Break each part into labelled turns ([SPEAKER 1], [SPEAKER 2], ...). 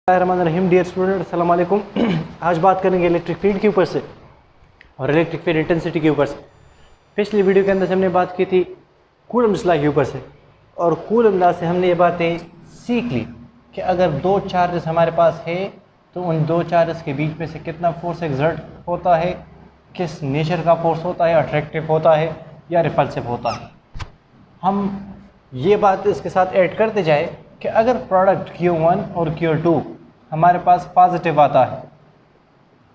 [SPEAKER 1] रहीम dear student अस्सलाम वालेकुम। आज बात करेंगे इलेक्ट्रिक फील्ड के ऊपर से और इलेक्ट्रिक फील्ड इंटेंसिटी के ऊपर से। पिछली वीडियो के अंदर हमने बात की थी कूलम्ब्स लॉ के ऊपर से, और कूलम्ब लॉ से हमने ये बातें सीख ली कि अगर दो चार्जेस हमारे पास है तो उन दो चार्जेस के बीच में से कितना फोर्स एक्सर्ट होता है, किस नेचर का फोर्स होता है, अट्रैक्टिव होता है या रिपल्सिव होता है। हम ये बात इसके साथ ऐड करते जाए कि अगर प्रोडक्ट Q1 और Q2 हमारे पास पॉजिटिव आता है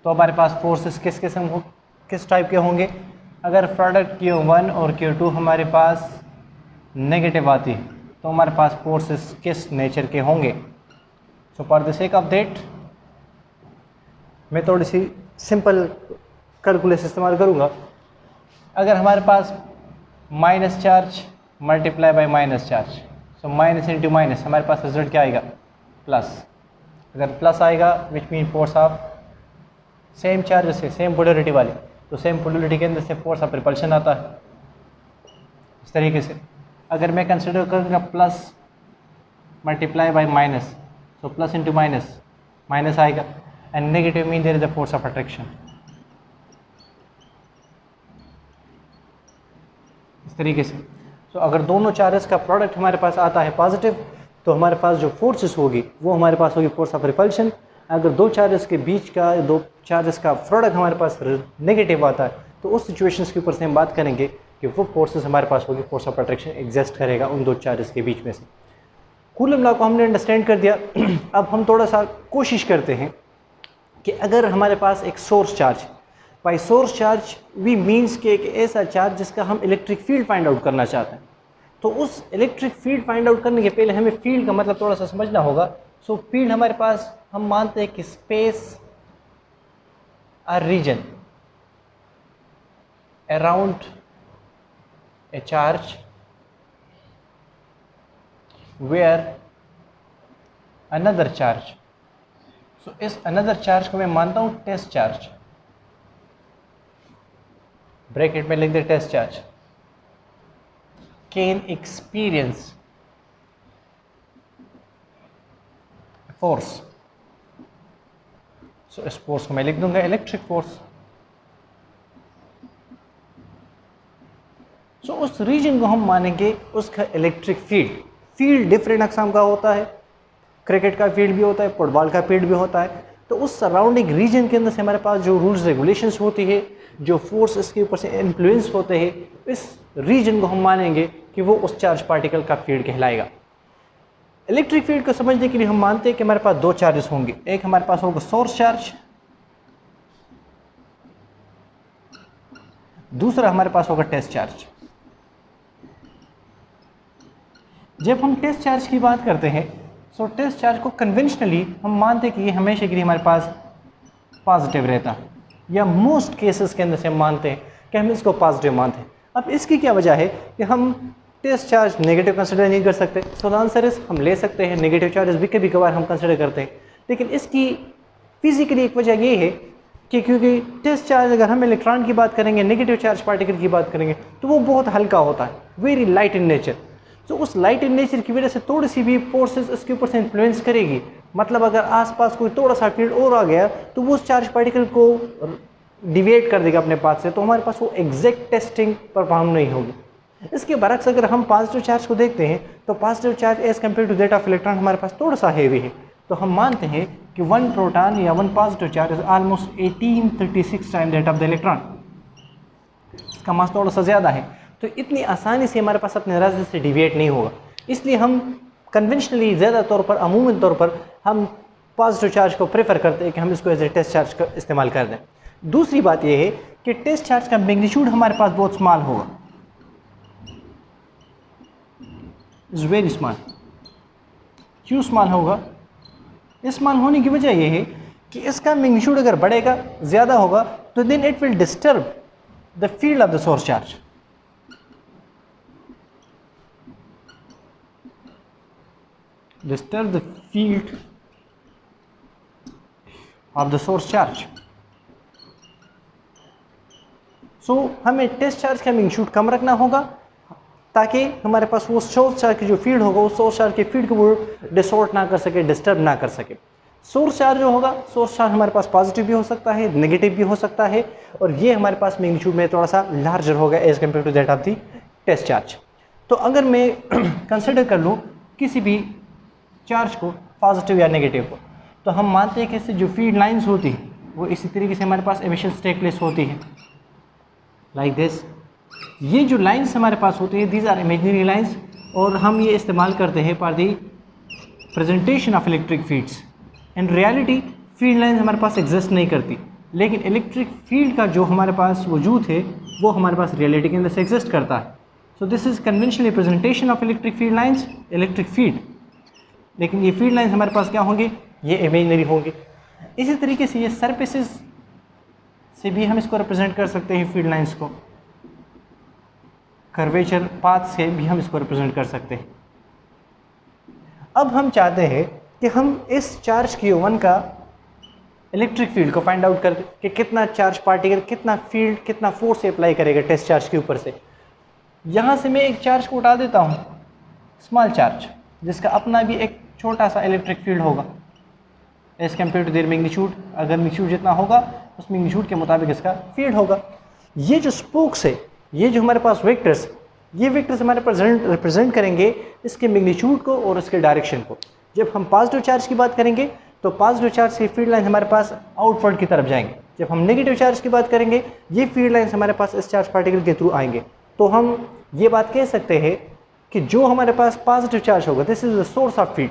[SPEAKER 1] तो हमारे पास फोर्सेस किस टाइप के होंगे। अगर प्रोडक्ट Q1 और Q2 हमारे पास नेगेटिव आती है तो हमारे पास फोर्सेस किस नेचर के होंगे। So for the sake of that मैं थोड़ी सी सिंपल कैलकुलेशन इस्तेमाल करूँगा। अगर हमारे पास minus charge multiply by minus charge, so minus into minus, हमारे पास रिजल्ट क्या आएगा, प्लस। अगर प्लस आएगा which mean force of same charge से सेम पोलरिटी वाली, तो सेम पोलरिटी के अंदर से फोर्स ऑफ रिपल्शन आता है। इस तरीके से अगर मैं कंसिडर करूँगा प्लस मल्टीप्लाई बाय माइनस, तो प्लस इंटू माइनस माइनस आएगा, and negative mean there is the force of attraction. इस तरीके से तो अगर दोनों चार्जेस का प्रोडक्ट हमारे पास आता है पॉजिटिव तो हमारे पास जो फोर्सेस होगी वो हमारे पास होगी फोर्स ऑफ रिपल्शन। अगर दो चार्जेस के बीच का, दो चार्जेस का प्रोडक्ट हमारे पास नेगेटिव आता है तो उस सिचुएशंस के ऊपर से हम बात करेंगे कि वो फोर्सेस हमारे पास होगी, फोर्स ऑफ अट्रैक्शन एग्जिस्ट करेगा उन दो चार्जेस के बीच में से। कूलम्ब लॉ को हमने अंडरस्टैंड कर दिया। अब हम थोड़ा सा कोशिश करते हैं कि अगर हमारे पास एक source charge, by source charge we means के एक ऐसा चार्ज जिसका हम इलेक्ट्रिक फील्ड फाइंड आउट करना चाहते हैं, तो उस इलेक्ट्रिक फील्ड फाइंड आउट करने के पहले हमें फील्ड का मतलब थोड़ा सा समझना होगा। सो फील्ड हमारे पास, हम मानते हैं कि space a region around a charge where another charge, so इस अनदर चार्ज को मैं मानता हूं टेस्ट चार्ज, ब्रैकेट में लिख दे test charge, can experience force. So इस फोर्स को मैं लिख दूंगा इलेक्ट्रिक फोर्स। सो उस रीजन को हम मानेंगे उसका इलेक्ट्रिक फील्ड। फील्ड डिफरेंट अकसाम का होता है, क्रिकेट का फील्ड भी होता है, फुटबॉल का फील्ड भी होता है। तो उस सराउंडिंग रीजन के अंदर से हमारे पास जो रूल्स रेगुलेशंस होती है, जो फोर्स इसके ऊपर से इन्फ्लुएंस होते हैं, इस रीजन को हम मानेंगे कि वो उस चार्ज पार्टिकल का फील्ड कहलाएगा। इलेक्ट्रिक फील्ड को समझने के लिए हम मानते हैं कि हमारे पास दो चार्जेस होंगे। एक हमारे पास होगा सोर्स चार्ज, दूसरा हमारे पास होगा टेस्ट चार्ज। जब हम टेस्ट चार्ज की बात करते हैं, सो टेस्ट चार्ज को कन्वेंशनली हम मानते हैं कि ये हमेशा के लिए हमारे पास पॉजिटिव रहता है, या मोस्ट केसेस के अंदर से हम मानते हैं कि हम इसको पॉजिटिव मानते हैं। अब इसकी क्या वजह है कि हम टेस्ट चार्ज नेगेटिव कंसिडर नहीं कर सकते। सो द आंसर इज हम ले सकते हैं, नेगेटिव चार्जेस भी कभी कभार हम कंसिडर करते हैं, लेकिन इसकी फिजिकली एक वजह ये है कि क्योंकि टेस्ट चार्ज, अगर हम इलेक्ट्रॉन की बात करेंगे, नेगेटिव चार्ज पार्टिकल की बात करेंगे, तो वो बहुत हल्का होता है, वेरी लाइट इन नेचर। तो उस लाइट इन नेचर की वजह से थोड़ी सी भी फोर्सेस उसके ऊपर से इन्फ्लुएंस करेगी। मतलब अगर आसपास कोई थोड़ा सा फील्ड और आ गया तो वो उस चार्ज पार्टिकल को डिविएट कर देगा अपने पाथ से, तो हमारे पास वो एग्जैक्ट टेस्टिंग परफॉर्म नहीं होगी। इसके बरक्स अगर हम पॉजिटिव चार्ज को देखते हैं तो positive charge as compare to that of electron हमारे पास थोड़ा सा हैवी है। तो हम मानते हैं कि वन प्रोटॉन या one positive charge is almost 1836 time that of the electron. इसका मास थोड़ा सा ज़्यादा है, तो इतनी आसानी से हमारे पास अपने रास्ते से डिविएट नहीं होगा। इसलिए हम कन्वेंशनली ज़्यादा तौर पर, अमूमन तौर पर हम पॉजिटिव चार्ज को प्रेफर करते हैं कि हम इसको एज ए टेस्ट चार्ज का इस्तेमाल कर दें। दूसरी बात यह है कि टेस्ट चार्ज का मैग्नीट्यूड हमारे पास बहुत स्मॉल होगा, इज वेरी स्मॉल। क्यों स्मॉल होगा? इस स्मॉल होने की वजह यह है कि इसका मैग्नीट्यूड अगर बढ़ेगा, ज़्यादा होगा, तो then it will disturb the field of the source charge. disturb the field of the source charge. So हमें टेस्ट चार्ज का मैग्नीट्यूड कम रखना होगा ताकि हमारे पास वो सोर्स चार्ज की जो फील्ड होगा, उस सोर्स चार्ज की फील्ड को वो डिसऑर्ट ना कर सके, डिस्टर्ब ना कर सके। सोर्स चार्ज जो होगा, सोर्स चार्ज हमारे पास पॉजिटिव भी हो सकता है, नेगेटिव भी हो सकता है, और ये हमारे पास मैग्नीट्यूड में थोड़ा सा लार्जर होगा as compare to that of the test charge. तो अगर मैं कंसिडर कर लूँ किसी भी चार्ज को, पॉजिटिव या नेगेटिव को, तो हम मानते हैं कि इससे जो फील्ड लाइंस होती हैं वो इसी तरीके से हमारे पास एमिशंस टेक प्लेस होती है, लाइक दिस। ये जो लाइंस हमारे पास होती है, दीज आर इमेजिनरी लाइंस, और हम ये इस्तेमाल करते हैं for the presentation of electric fields. In reality field lines हमारे पास एग्जिस्ट नहीं करती, लेकिन इलेक्ट्रिक फील्ड का जो हमारे पास वजूद है वो हमारे पास रियलिटी के अंदर से एग्जिस्ट करता है। So this is conventional representation of electric field lines, electric field. लेकिन ये फील्ड लाइंस हमारे पास क्या होंगे, ये इमेजिनरी होंगे। इसी तरीके से ये सरफेसेस से भी हम इसको रिप्रेजेंट कर सकते हैं, फील्ड लाइंस को, कर्वेचर पाथ से भी हम इसको रिप्रेजेंट कर सकते हैं। अब हम चाहते हैं कि हम इस चार्ज Q1 का इलेक्ट्रिक फील्ड को फाइंड आउट कर कि कितना चार्ज पार्टिकल, कितना फील्ड, कितना फोर्स से अप्लाई करेगा टेस्ट चार्ज के ऊपर से। यहाँ से मैं एक चार्ज को उठा देता हूँ, स्मॉल चार्ज, जिसका अपना भी एक छोटा सा इलेक्ट्रिक फील्ड होगा as compare to their magnitude. अगर मैग्नीट्यूड जितना होगा उस मैग्नीट्यूड के मुताबिक इसका फील्ड होगा। ये जो स्पोक्स है, ये जो हमारे पास वेक्टर्स, ये वेक्टर्स हमारे रिप्रेजेंट करेंगे इसके मैग्नीट्यूड को और इसके डायरेक्शन को। जब हम पॉजिटिव चार्ज की बात करेंगे तो पॉजिटिव चार्ज की फील्ड लाइन हमारे पास आउटवर्ड की तरफ जाएंगे। जब हम नेगेटिव चार्ज की बात करेंगे, ये फील्ड लाइन्स हमारे पास इस चार्ज पार्टिकल के थ्रू आएंगे। तो हम ये बात कह सकते हैं कि जो हमारे पास पॉजिटिव चार्ज होगा, this is the source of field,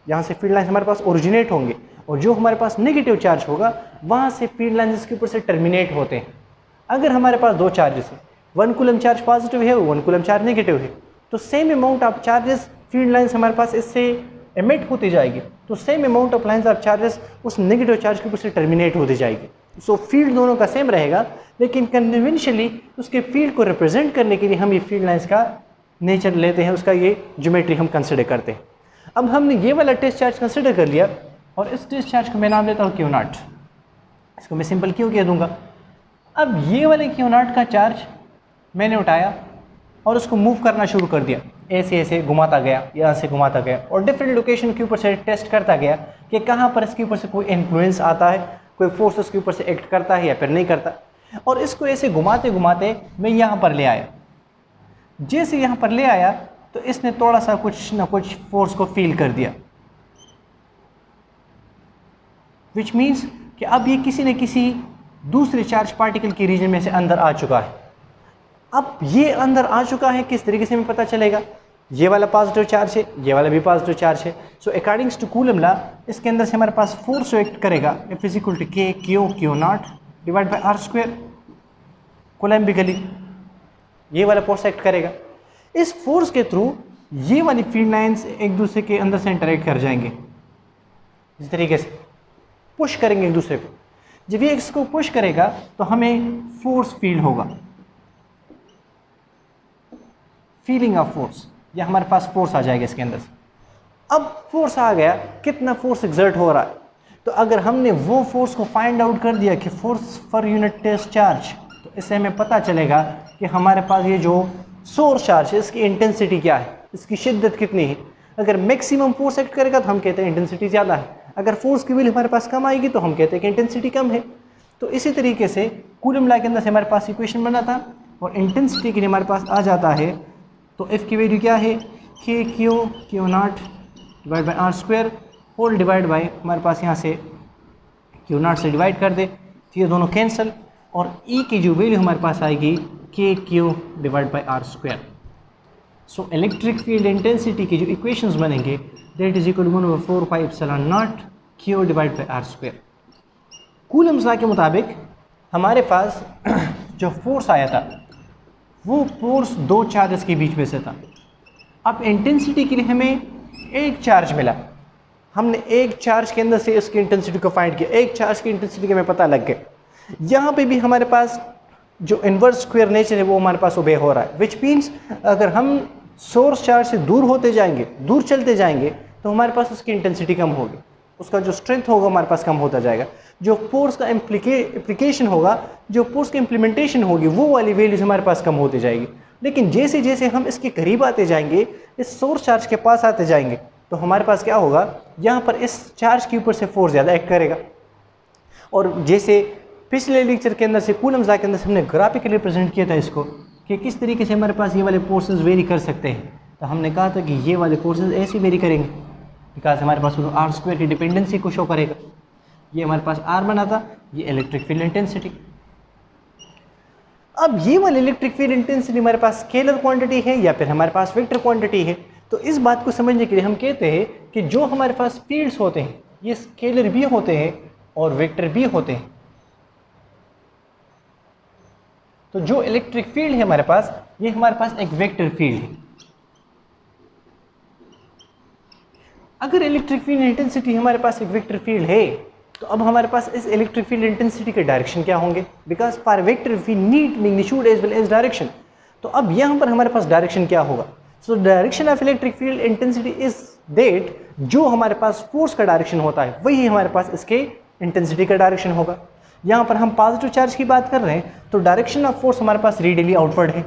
[SPEAKER 1] यहाँ से फील्ड लाइन्स हमारे पास ओरिजिनेट होंगे, और जो हमारे पास नेगेटिव चार्ज होगा वहाँ से फील्ड लाइन्स इसके ऊपर से टर्मिनेट होते हैं। अगर हमारे पास दो चार्जेस हैं, 1 कूलम चार्ज पॉजिटिव है, 1 कूलम चार्ज नेगेटिव है, तो same amount of charges field lines हमारे पास इससे एमिट होती जाएगी, तो same amount of lines of charges उस नेगेटिव चार्ज के ऊपर से टर्मिनेट होती जाएगी। सो फील्ड दोनों का सेम रहेगा, लेकिन कन्वेंशनली उसके फील्ड को रिप्रेजेंट करने के लिए हम ये फील्ड लाइन्स का नेचर लेते हैं, उसका ये ज्योमेट्री हम कंसिडर करते हैं। अब हमने ये वाला टेस्ट चार्ज कंसिडर कर लिया, और इस टेस्ट चार्ज को मैं नाम देता हूँ Q0, इसको मैं सिंपल क्यों कह दूंगा। अब ये वाले Q0 का चार्ज मैंने उठाया और उसको मूव करना शुरू कर दिया, ऐसे ऐसे घुमाता गया, यहाँ से घुमाता गया, और डिफरेंट लोकेशन के ऊपर से टेस्ट करता गया कि कहाँ पर इसके ऊपर से कोई इन्फ्लुएंस आता है, कोई फोर्स उसके ऊपर से एक्ट करता है या फिर नहीं करता। और इसको ऐसे घुमाते घुमाते मैं यहाँ पर ले आया। जैसे यहाँ पर ले आया तो इसने थोड़ा सा कुछ ना कुछ फोर्स को फील कर दिया, विच मीन्स कि अब ये किसी न किसी दूसरे चार्ज पार्टिकल के रीजन में से अंदर आ चुका है। अब ये अंदर आ चुका है, किस तरीके से हमें पता चलेगा, ये वाला पॉजिटिव चार्ज है, ये वाला भी पॉजिटिव चार्ज है। So according to Coulomb law, इसके अंदर से हमारे पास फोर्स एक्ट करेगा, F is equal to K Q0 divide by R square. Coulombically ये वाला फोर्स एक्ट करेगा। इस फोर्स के थ्रू ये वाली फील्ड लाइंस एक दूसरे के अंदर से इंटरेक्ट कर जाएंगे, इस तरीके से पुश करेंगे एक दूसरे को। जब ये इसको पुश करेगा तो हमें फोर्स फील होगा, फीलिंग ऑफ फोर्स, या हमारे पास फोर्स आ जाएगा इसके अंदर से। अब फोर्स आ गया, कितना फोर्स एक्सर्ट हो रहा है, तो अगर हमने वो फोर्स को फाइंड आउट कर दिया कि फोर्स पर यूनिट टेस्ट चार्ज, तो इससे हमें पता चलेगा कि हमारे पास ये जो सोर्स चार्ज है इसकी इंटेंसिटी क्या है, इसकी शिद्दत कितनी है। अगर मैक्सिमम फोर्स एक्ट करेगा तो हम कहते हैं इंटेंसिटी ज़्यादा है, अगर फोर्स की वैल्यू हमारे पास कम आएगी तो हम कहते हैं कि इंटेंसिटी कम है। तो इसी तरीके से कूलम लॉ के अंदर से हमारे पास इक्वेशन बना था, और इंटेंसिटी के लिए हमारे पास आ जाता है, तो F की वैल्यू क्या है, K Q0 divide by R square whole divide by, हमारे पास यहाँ से Q0 से डिवाइड कर दे तो ये दोनों कैंसिल, और E की जो वैल्यू हमारे पास आएगी K Q divide by R square. So electric field intensity की जो इक्वेशंस बनेंगे, that is equal 1/4πε0 Q divide by R square. Coulomb's law के मुताबिक हमारे पास जो फोर्स आया था वो फोर्स दो चार्जेस के बीच में से था। अब इंटेंसिटी के लिए हमें एक चार्ज मिला, हमने एक चार्ज के अंदर से इसकी इंटेंसिटी को फाइंड किया, एक चार्ज की इंटेंसिटी के हमें पता लग गया। यहाँ पे भी हमारे पास जो इन्वर्स स्क्वायर नेचर है वो हमारे पास ओबे हो रहा है, विच मीन्स अगर हम सोर्स चार्ज से दूर होते जाएंगे, दूर चलते जाएंगे, तो हमारे पास उसकी इंटेंसिटी कम होगी, उसका जो स्ट्रेंथ होगा हमारे पास कम होता जाएगा, जो फोर्स का एप्लीकेशन होगा, जो फोर्स की इम्प्लीमेंटेशन होगी, वो वाली वैल्यूज हमारे पास कम होती जाएगी। लेकिन जैसे जैसे हम इसके करीब आते जाएंगे, इस सोर्स चार्ज के पास आते जाएंगे, तो तो हमारे पास क्या होगा, यहाँ पर इस चार्ज के ऊपर से फोर्स ज़्यादा एक्ट करेगा। और जैसे पिछले लेक्चर के अंदर से कूलम्स लॉ के अंदर से हमने ग्राफिकली रिप्रेजेंट किया था इसको कि किस तरीके से हमारे पास ये वाले फोर्सेस वेरी कर सकते हैं, तो हमने कहा था कि ये वाले फोर्सेस ऐसे वेरी करेंगे बिकॉज हमारे पास वो आर स्क्वायर की डिपेंडेंसी को शो करेगा। ये हमारे पास आर बना था, ये इलेक्ट्रिक फील्ड इंटेंसिटी। अब ये वाली इलेक्ट्रिक फील्ड इंटेंसिटी हमारे पास स्केलर क्वांटिटी है या फिर हमारे पास वेक्टर क्वांटिटी है। तो इस बात को समझने के लिए हम कहते हैं कि जो हमारे पास फील्ड्स होते हैं ये स्केलर भी होते हैं और वेक्टर भी होते हैं। तो जो इलेक्ट्रिक फील्ड है हमारे पास, ये हमारे पास एक वेक्टर फील्ड है। अगर इलेक्ट्रिक फील्ड इंटेंसिटी हमारे पास एक वेक्टर फील्ड है तो अब हमारे पास इस इलेक्ट्रिक फील्ड इंटेंसिटी के डायरेक्शन क्या होंगे, because for vector we need magnitude as well as direction. तो अब यहाँ पर हमारे पास डायरेक्शन क्या होगा, so direction of electric field intensity is that जो हमारे पास फोर्स का डायरेक्शन होता है वही हमारे पास इसके इंटेंसिटी का डायरेक्शन होगा। यहाँ पर हम पॉजिटिव चार्ज की बात कर रहे हैं तो डायरेक्शन ऑफ फोर्स हमारे पास रेडियली आउटवर्ड है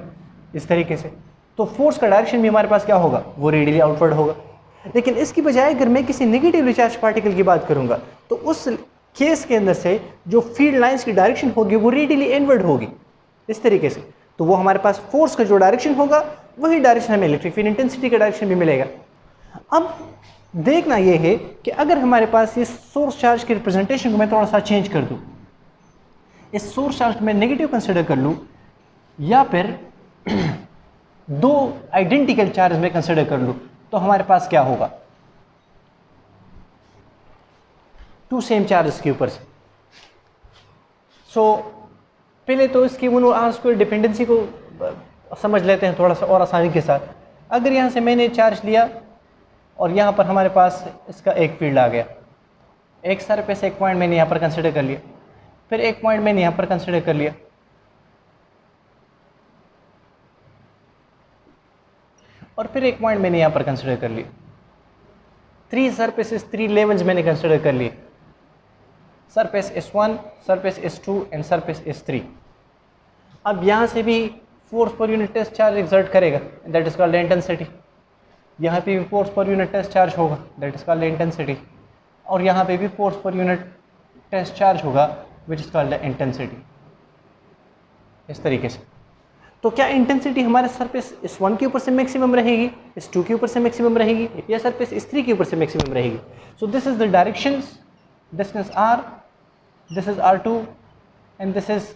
[SPEAKER 1] इस तरीके से, तो फोर्स का डायरेक्शन भी हमारे पास क्या होगा, वो रेडियली आउटवर्ड होगा। लेकिन इसकी बजाय अगर मैं किसी नेगेटिवली चार्ज पार्टिकल की बात करूंगा तो उस केस के अंदर से जो फील्ड लाइंस की डायरेक्शन होगी वो रेडियली इनवर्ड होगी इस तरीके से। तो वो हमारे पास फोर्स का जो डायरेक्शन होगा वही डायरेक्शन हमें इलेक्ट्रिक फील्ड इंटेंसिटी का डायरेक्शन भी मिलेगा। अब देखना ये है कि अगर हमारे पास ये सोर्स चार्ज की रिप्रेजेंटेशन को मैं थोड़ा सा चेंज कर दूं, इस सोर्स चार्ज को मैं नेगेटिव कंसिडर कर लूं या फिर दो आइडेंटिकल चार्ज में कंसिडर कर लूं, तो हमारे पास क्या होगा, टू सेम चार्जेस के ऊपर से। सो पहले तो इसकी वन और आर स्क्वायर डिपेंडेंसी को समझ लेते हैं थोड़ा सा और आसानी के साथ। अगर यहाँ से मैंने चार्ज लिया और यहाँ पर हमारे पास इसका एक फील्ड आ गया, एक सरफेस एक पॉइंट मैंने यहाँ पर कंसिडर कर लिया, फिर एक पॉइंट मैंने यहाँ पर कंसिडर कर लिया, और फिर एक पॉइंट मैंने यहाँ पर कंसिडर कर लिया। 3 सरफेसेस 3 लेवल्स मैंने कंसिडर कर लिए, surface S1, surface S2 and surface S3। अब यहाँ से भी फोर्स पर यूनिट टेस्ट चार्ज एक्सर्ट करेगा, दैट इज कॉल्ड इंटेंसिटी। यहाँ पे भी फोर्स पर यूनिट टेस्ट चार्ज होगा, दैट इज कॉल्ड इंटेंसिटी। और यहाँ पे भी फोर्स पर यूनिट टेस्ट चार्ज होगा विच इज कॉल्ड इंटेंसिटी। इस तरीके से तो क्या इंटेंसिटी हमारे सरफेस S1 के ऊपर से मैक्सिमम रहेगी, S2 के ऊपर से मैक्सिमम रहेगी, या सरफेस S3 के ऊपर से मैक्सिमम रहेगी। So this is the directions, this is R, this is R2 and this is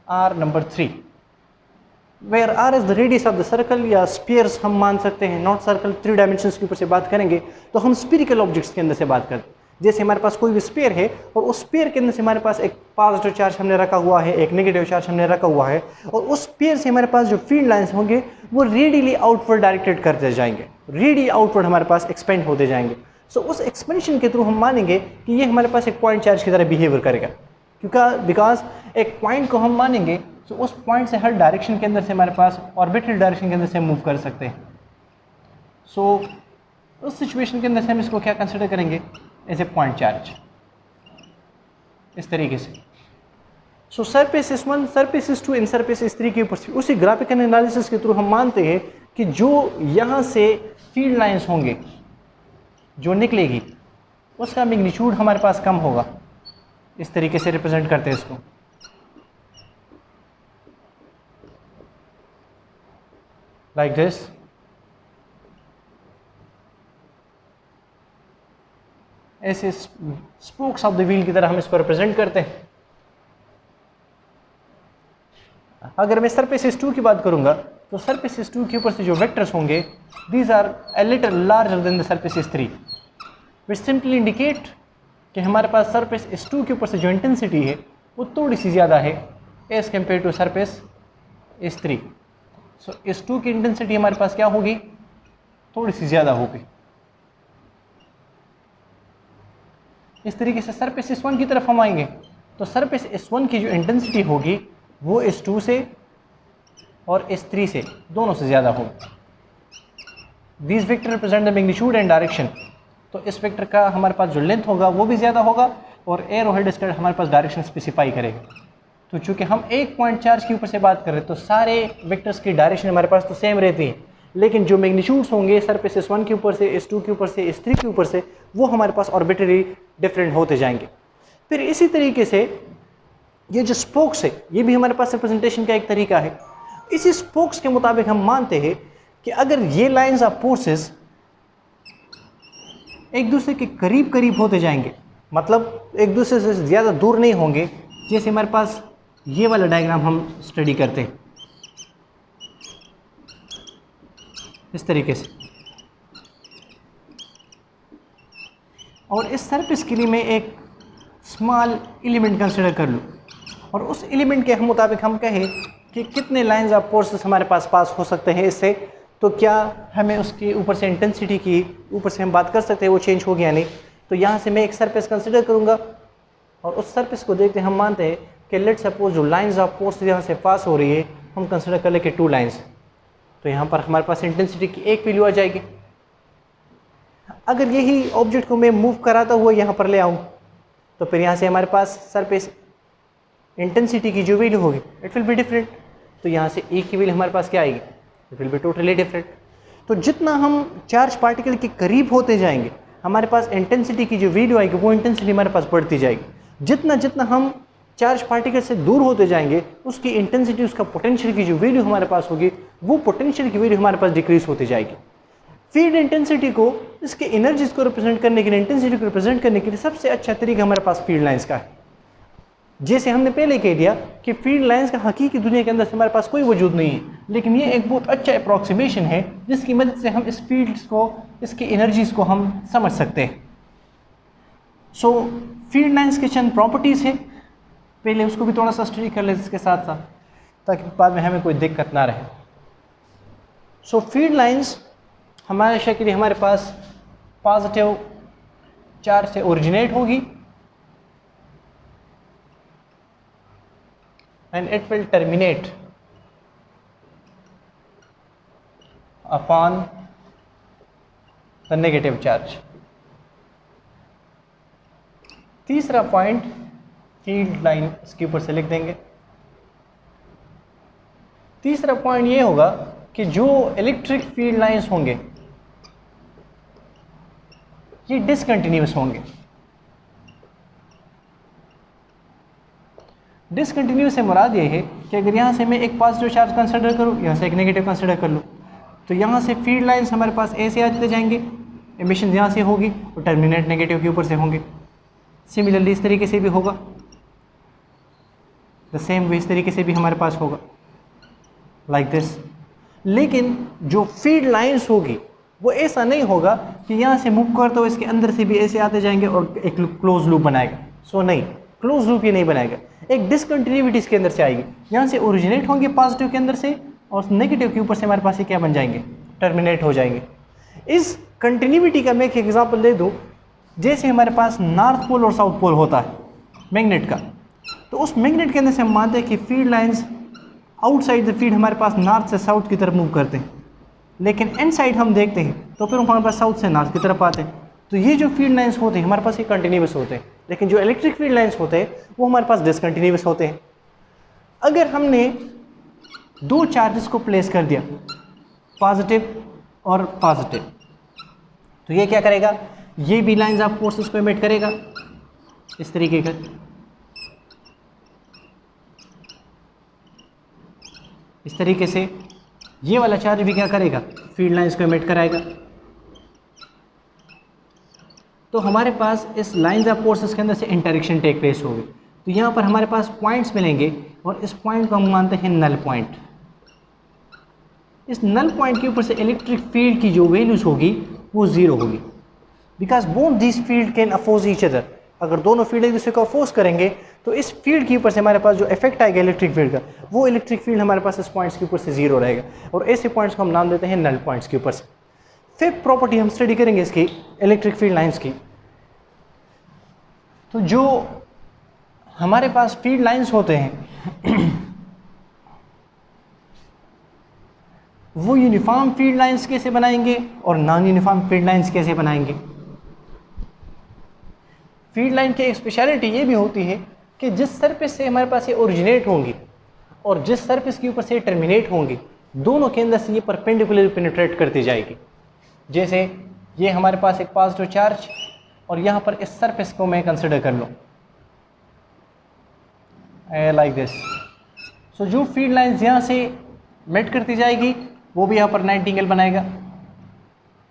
[SPEAKER 1] R number 3, where R is the radius of the circle, या स्फीयर्स हम मान सकते हैं, नॉट सर्कल। 3 डायमेंशंस के ऊपर से बात करेंगे तो हम स्फीरिकल ऑब्जेक्ट्स के अंदर से बात करते हैं। जैसे हमारे पास कोई भी स्फीयर है और उस स्फीयर के अंदर से हमारे पास एक पॉजिटिव चार्ज हमने रखा हुआ है, एक नेगेटिव चार्ज हमने रखा हुआ है, और उस स्फीयर से हमारे पास जो फील्ड लाइंस होंगे वो रेडियली आउटवर्ड डायरेक्टेड करते जाएंगे, रेडियली आउटवर्ड हमारे पास एक्सपेंड होते जाएंगे। सो उस एक्सपेंशन के थ्रू हम मानेंगे कि ये हमारे पास एक पॉइंट चार्ज की तरह बिहेवियर करेगा, क्योंकि बिकॉज एक पॉइंट को हम मानेंगे तो उस पॉइंट से हर डायरेक्शन के अंदर से हमारे पास ऑर्बिटल डायरेक्शन के अंदर से मूव कर सकते हैं। सो उस सिचुएशन के अंदर से हम इसको क्या कंसिडर करेंगे, एज ए पॉइंट चार्ज, इस तरीके से। सो surface S1, surface S2 and surface S3 के ऊपर से उसी ग्राफिकल एनालिसिस के थ्रू हम मानते हैं कि जो यहाँ से फील्ड लाइंस होंगे जो निकलेगी उसका मैग्नीट्यूड हमारे पास कम होगा। इस तरीके से रिप्रेजेंट करते हैं इसको, लाइक दिस। ऐसे स्पोक्स ऑफ द व्हील की तरह हम इसको रिप्रेजेंट करते हैं। अगर मैं सरफेस S2 की बात करूंगा तो सरफेस S2 के ऊपर से जो वेक्टर्स होंगे, these are a little larger than the surface S3, which simply indicate कि हमारे पास सरफेस S2 के ऊपर से जो इंटेंसिटी है वो थोड़ी सी ज़्यादा है as compare to surface S3। So S2 की इंटेंसिटी हमारे पास क्या होगी, थोड़ी सी ज़्यादा होगी। इस तरीके से सरफेस S1 की तरफ हम आएंगे तो सरफेस S1 की जो इंटेंसिटी होगी वो S2 से और S3 से दोनों से ज़्यादा होगी। These vector represent the magnitude and direction. तो इस वेक्टर का हमारे पास जो लेंथ होगा वो भी ज़्यादा होगा और एरो हेड स्क्वायर हमारे पास डायरेक्शन स्पेसिफाई करेगा। तो चूँकि हम एक पॉइंट चार्ज के ऊपर से बात कर रहे हैं तो सारे वेक्टर्स की डायरेक्शन हमारे पास तो सेम रहती है, लेकिन जो मैग्नीट्यूड्स होंगे सरफेस S1 के ऊपर से, S2 के ऊपर से, S3 के ऊपर से, वो हमारे पास ऑर्बिटरी डिफरेंट होते जाएंगे। फिर इसी तरीके से ये जो स्पोक्स है ये भी हमारे पास रिप्रेजेंटेशन का एक तरीका है। इसी स्पोक्स के मुताबिक हम मानते हैं कि अगर ये लाइंस ऑफ फोर्सेस एक दूसरे के करीब करीब होते जाएंगे, मतलब एक दूसरे से ज़्यादा दूर नहीं होंगे, जैसे हमारे पास ये वाला डायग्राम हम स्टडी करते हैं इस तरीके से, और इस सरफेस के लिए मैं एक स्मॉल एलिमेंट कंसिडर कर लूँ और उस एलिमेंट के मुताबिक हम कहें कि कितने लाइंस ऑफ फोर्सेस हमारे पास हो सकते हैं इससे, तो क्या हमें उसके ऊपर से इंटेंसिटी की ऊपर से हम बात कर सकते हैं वो चेंज हो गया नहीं। तो यहाँ से मैं एक सरफेस कंसिडर करूँगा और उस सरफेस को देखते हम मानते हैं कि लेट्स सपोज जो लाइंस ऑफ फोर्स यहाँ से पास हो रही है हम कंसिडर कर ले कि 2 लाइंस, तो यहाँ पर हमारे पास इंटेंसिटी की एक वैल्यू आ जाएगी। अगर यही ऑब्जेक्ट को मैं मूव कराता हुआ यहाँ पर ले आऊँ तो फिर यहाँ से हमारे पास सरफेस इंटेंसिटी की जो वैल्यू होगी इट विल बी डिफरेंट। तो यहाँ से एक की वैल्यू हमारे पास क्या आएगी, it will be totally different. तो जितना हम चार्ज पार्टिकल के करीब होते जाएंगे हमारे पास इंटेंसिटी की जो वैल्यू आएगी वो इंटेंसिटी हमारे पास बढ़ती जाएगी। जितना हम चार्ज पार्टिकल से दूर होते जाएंगे उसकी इंटेंसिटी, उसका पोटेंशियल की जो वैल्यू हमारे पास होगी वो पोटेंशियल की वैल्यू हमारे पास डिक्रीज होती जाएगी। फील्ड इंटेंसिटी को, इसके एनर्जीज को रिप्रेजेंट करने के लिए, इंटेंसिटी को रिप्रेजेंट करने के लिए सबसे अच्छा तरीका हमारे पास फील्ड लाइंस का है। जैसे हमने पहले कह दिया कि फील्ड लाइंस का हकीकी दुनिया के अंदर से हमारे पास कोई वजूद नहीं है, लेकिन ये एक बहुत अच्छा अप्रॉक्सीमेशन है जिसकी मदद से हम इस फील्ड्स को, इसकी एनर्जीज को हम समझ सकते हैं। सो फील्ड लाइंस के चंद प्रॉपर्टीज़ हैं, पहले उसको भी थोड़ा सा स्टडी कर लेते इसके साथ साथ, ताकि बाद में हमें कोई दिक्कत ना रहे। सो फील्ड लाइंस हमारे शक्ल हमारे पास पॉजिटिव चार्ज से ओरिजिनेट होगी and it will terminate upon the negative charge। तीसरा पॉइंट फील्ड लाइन इसके ऊपर से लिख देंगे। तीसरा पॉइंट ये होगा कि जो इलेक्ट्रिक फील्ड लाइंस होंगे ये डिसकंटिन्यूअस होंगे। डिसकंटिन्यूअस से मुराद ये है कि अगर यहाँ से मैं एक पॉजिटिव चार्ज कंसिडर करूँ, यहाँ से एक नेगेटिव कंसिडर कर लूँ, तो यहाँ से फील्ड लाइंस हमारे पास ऐसे आते जाएंगे, एमिशन यहाँ से होगी और टर्मिनेट नेगेटिव के ऊपर से होंगे। सिमिलरली इस तरीके से भी होगा, द सेम वे इस तरीके से भी हमारे पास होगा लाइक दिस। लेकिन जो फील्ड लाइंस होगी वो ऐसा नहीं होगा कि यहाँ से मूव करते हुए इसके अंदर से भी ऐसे आते जाएंगे और एक क्लोज लूप बनाएगा। सो नहीं, क्लोज लूप ये नहीं बनाएगा, एक डिसकंटिन्यूटी इसके अंदर से आएगी। यहाँ से ओरिजिनेट होंगे पॉजिटिव के अंदर से और नेगेटिव के ऊपर से हमारे पास ये क्या बन जाएंगे, टर्मिनेट हो जाएंगे। इस कंटिन्यूटी का मैं एक एग्जांपल दे दूँ, जैसे हमारे पास नॉर्थ पोल और साउथ पोल होता है मैग्नेट का, तो उस मैग्नेट के अंदर से हम मानते हैं कि field lines outside the field हमारे पास नॉर्थ से साउथ की तरफ मूव करते हैं, लेकिन इनसाइड हम देखते हैं तो फिर हमारे पास साउथ से नॉर्थ की तरफ आते हैं। तो ये जो फील्ड लाइंस होते हैं हमारे पास ये कंटिन्यूअस होते हैं, लेकिन जो इलेक्ट्रिक फील्ड लाइंस होते हैं वो हमारे पास डिसकंटिन्यूअस होते हैं। अगर हमने 2 चार्जेस को प्लेस कर दिया, पॉजिटिव और पॉजिटिव, तो ये क्या करेगा, ये भी लाइंस ऑफ फोर्सेस को एमिट करेगा इस तरीके का। इस तरीके से ये वाला चार्ज भी क्या करेगा, फील्ड लाइंस को एमिट कराएगा। तो हमारे पास इस लाइंस ऑफ फोर्सेस के अंदर से इंटरेक्शन टेक प्लेस होगी। तो यहाँ पर हमारे पास पॉइंट्स मिलेंगे और इस पॉइंट को हम मानते हैं नल पॉइंट। इस नल पॉइंट के ऊपर से इलेक्ट्रिक फील्ड की जो वैल्यूज होगी वो 0 होगी, because both this field can oppose each other. अगर दोनों फील्ड एक दूसरे को अपोज करेंगे तो इस फील्ड के ऊपर से हमारे पास जो इफेक्ट आएगा इलेक्ट्रिक फील्ड का, वो इलेक्ट्रिक फील्ड हमारे पास इस पॉइंट्स के ऊपर से 0 रहेगा, और ऐसे पॉइंट्स को हम नाम देते हैं नल पॉइंट्स के ऊपर से। फिफ्थ प्रॉपर्टी हम स्टडी करेंगे इसकी, इलेक्ट्रिक फील्ड लाइंस की। तो जो हमारे पास फील्ड लाइंस होते हैं वो यूनिफॉर्म फील्ड लाइंस कैसे बनाएंगे और नॉन यूनिफॉर्म फील्ड लाइंस कैसे बनाएंगे। फील्ड लाइन की एक स्पेशलिटी ये भी होती है कि जिस सरफेस से हमारे पास ये ओरिजिनेट होंगी और जिस सरफेस के ऊपर से टर्मिनेट होंगी दोनों के अंदर से ये परपेंडिकुलर पेनिट्रेट करती जाएगी। जैसे ये हमारे पास एक पॉजिटिव चार्ज और यहाँ पर इस सरफेस को मैं कंसिडर कर लूँ लाइक दिस। सो जो फील्ड लाइंस यहाँ से मेट करती जाएगी वो भी यहाँ पर 90 एंगल बनाएगा,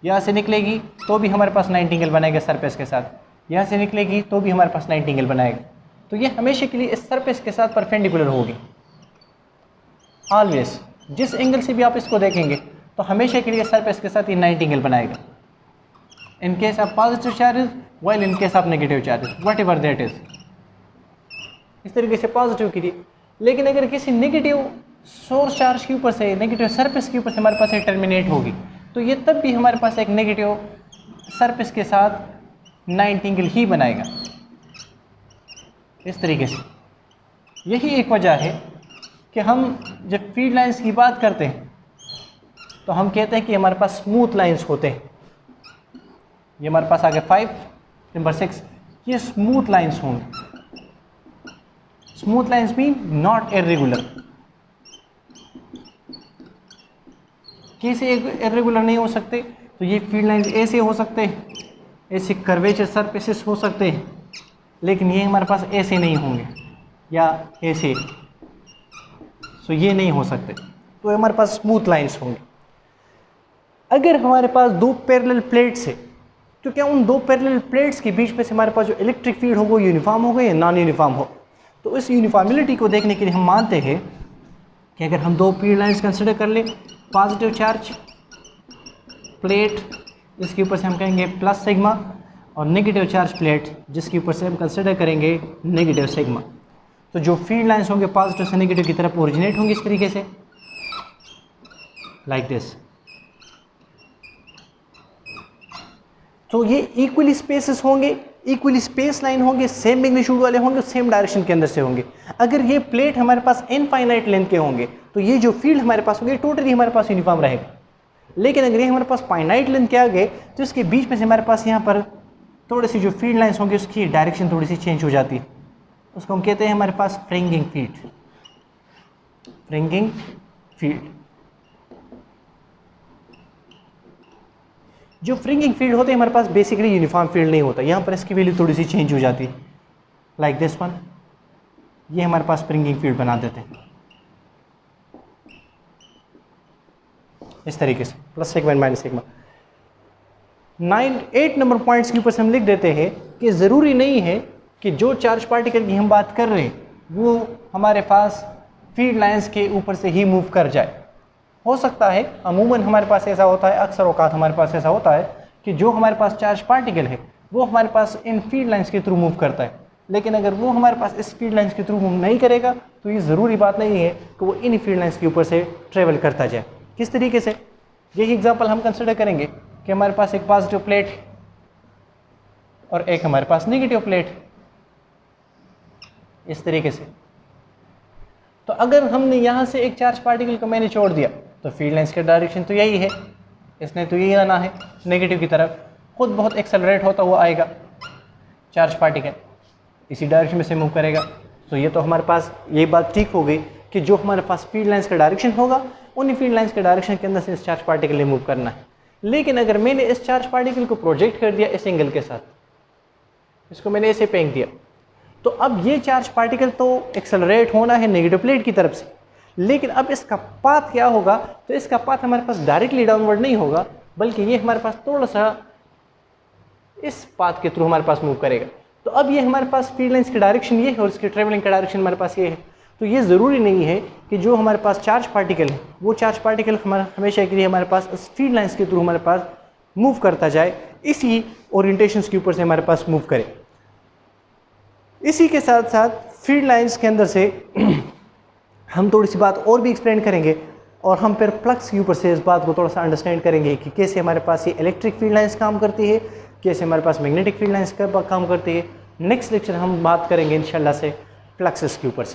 [SPEAKER 1] यहाँ से निकलेगी तो भी हमारे पास 90 एंगल बनाएगा सरफेस के साथ, यहाँ से निकलेगी तो भी हमारे पास 90 एंगल बनाएगा। तो ये हमेशा के लिए इस सरफेस के साथ परपेंडिकुलर होगी ऑलवेज। जिस एंगल से भी आप इसको देखेंगे तो हमेशा के लिए सरफेस के साथ ये 90 एंगल बनाएगा। In case of positive charges while in case of negative charges what ever that is, इस तरीके से पॉजिटिव के लिए। लेकिन अगर किसी नेगेटिव सोर्स चार्ज के ऊपर से, नेगेटिव सरफेस के ऊपर से हमारे पास ये टर्मिनेट होगी तो ये तब भी हमारे पास एक नेगेटिव सरफेस के साथ 90 एंगल ही बनाएगा इस तरीके से। यही एक वजह है कि हम जब फील्ड लाइंस की बात करते हैं तो हम कहते हैं कि हमारे पास स्मूथ लाइंस होते हैं। ये हमारे पास आगे 5 नंबर 6 ये स्मूथ लाइंस होंगे। Smooth lines mean not irregular. कैसे इरेगुलर नहीं हो सकते? तो ये फील्ड लाइंस ऐसे हो सकते हैं, ऐसे कर्वेचर सरफेसेस हो सकते हैं, लेकिन ये हमारे पास ऐसे नहीं होंगे या ऐसे, सो ये नहीं हो सकते। तो हमारे पास स्मूथ लाइंस होंगे। अगर हमारे पास दो पैरेलल प्लेट्स है तो क्या उन दो पैरेलल प्लेट्स के बीच में से हमारे पास जो इलेक्ट्रिक फील्ड होगा यूनिफॉर्म होगा या नॉन यूनिफॉर्म हो? तो इस यूनिफॉर्मिलिटी को देखने के लिए हम मानते हैं कि अगर हम दो फील्ड लाइंस कंसिडर कर लें, पॉजिटिव चार्ज प्लेट जिसके ऊपर से हम कहेंगे प्लस सिग्मा और नेगेटिव चार्ज प्लेट जिसके ऊपर से हम कंसिडर करेंगे नेगेटिव सिग्मा, तो जो फील्ड लाइंस होंगे पॉजिटिव से नेगेटिव की तरफ ओरिजिनेट होंगे इस तरीके से लाइक दिस। तो ये इक्वली स्पेसेस होंगे, इक्वली स्पेस लाइन होंगे, सेम मैग्नीट्यूड वाले होंगे, सेम डायरेक्शन के अंदर से होंगे। अगर ये प्लेट हमारे पास इनफाइनाइट लेंथ के होंगे तो ये जो फील्ड हमारे पास होंगे टोटली हमारे पास यूनिफॉर्म रहेगा। लेकिन अगर ये हमारे पास फाइनाइट लेंथ के आ गए तो इसके बीच में से हमारे पास यहाँ पर थोड़ी सी जो फील्ड लाइंस होंगी उसकी डायरेक्शन थोड़ी सी चेंज हो जाती है। उसको हम कहते हैं हमारे पास फ्रिंगिंग फील्ड। फ्रिंगिंग फील्ड, जो फ्रिंगिंग फील्ड होते हैं हमारे पास बेसिकली यूनिफॉर्म फील्ड नहीं होता। यहाँ पर इसकी वैल्यू थोड़ी सी चेंज हो जाती है लाइक दिस वन। ये हमारे पास फ्रिंगिंग फील्ड बना देते हैं इस तरीके से, plus sigma minus sigma. 8 number points के ऊपर से हम लिख देते हैं कि ज़रूरी नहीं है कि जो चार्ज पार्टिकल की हम बात कर रहे हैं वो हमारे पास फील्ड लाइंस के ऊपर से ही मूव कर जाए। हो सकता है, अमूमन हमारे पास ऐसा होता है, अक्सर औकात हमारे पास ऐसा होता है कि जो हमारे पास चार्ज पार्टिकल है वो हमारे पास इन फील्ड लाइंस के थ्रू मूव करता है। लेकिन अगर वो हमारे पास इस फील्ड लाइंस के थ्रू मूव नहीं करेगा तो ये ज़रूरी बात नहीं है कि वो इन फील्ड लाइंस के ऊपर से ट्रेवल करता जाए। किस तरीके से? यही एग्जाम्पल हम कंसिडर करेंगे कि हमारे पास एक पॉजिटिव प्लेट और एक हमारे पास नेगेटिव प्लेट इस तरीके से। तो अगर हमने यहाँ से एक चार्ज पार्टिकल को मैंने छोड़ दिया तो फील्ड लाइंस का डायरेक्शन तो यही है, इसने तो यही आना है नेगेटिव की तरफ, खुद बहुत एक्सेलरेट होता हुआ आएगा चार्ज पार्टिकल, इसी डायरेक्शन में से मूव करेगा। तो ये तो हमारे पास ये बात ठीक हो गई कि जो हमारे पास फील्ड लाइंस का डायरेक्शन होगा उन्हीं फील्ड लाइंस के डायरेक्शन के अंदर से इस चार्ज पार्टिकल ने मूव करना है। लेकिन अगर मैंने इस चार्ज पार्टिकल को प्रोजेक्ट कर दिया इस एंगल के साथ, इसको मैंने ऐसे फेंक दिया, तो अब ये चार्ज पार्टिकल तो एक्सेलरेट होना है नेगेटिव प्लेट की तरफ से, लेकिन अब इसका पाथ क्या होगा? तो इसका पाथ हमारे पास डायरेक्टली डाउनवर्ड नहीं होगा, बल्कि ये हमारे पास थोड़ा सा इस पाथ के थ्रू हमारे पास मूव करेगा। तो अब ये हमारे पास फील्ड लाइंस की डायरेक्शन ये है और इसकी ट्रेवलिंग का डायरेक्शन हमारे पास ये है। तो ये ज़रूरी नहीं है कि जो हमारे पास चार्ज पार्टिकल है वो चार्ज पार्टिकल हमारा हमेशा के लिए हमारे पास इस फील्ड लाइंस के थ्रू हमारे पास मूव करता जाए, इसी ओरिएंटेशन के ऊपर से हमारे पास मूव करे। इसी के साथ साथ फील्ड लाइंस के अंदर से हम थोड़ी सी बात और भी एक्सप्लेन करेंगे और हम फिर फ्लक्स के ऊपर से इस बात को थोड़ा सा अंडरस्टैंड करेंगे कि कैसे हमारे पास ये इलेक्ट्रिक फील्ड लाइंस काम करती है, कैसे हमारे पास मैग्नेटिक फील्ड लाइंस काम करती है। नेक्स्ट लेक्चर हम बात करेंगे इंशाल्लाह से फ्लक्सेस के ऊपर से।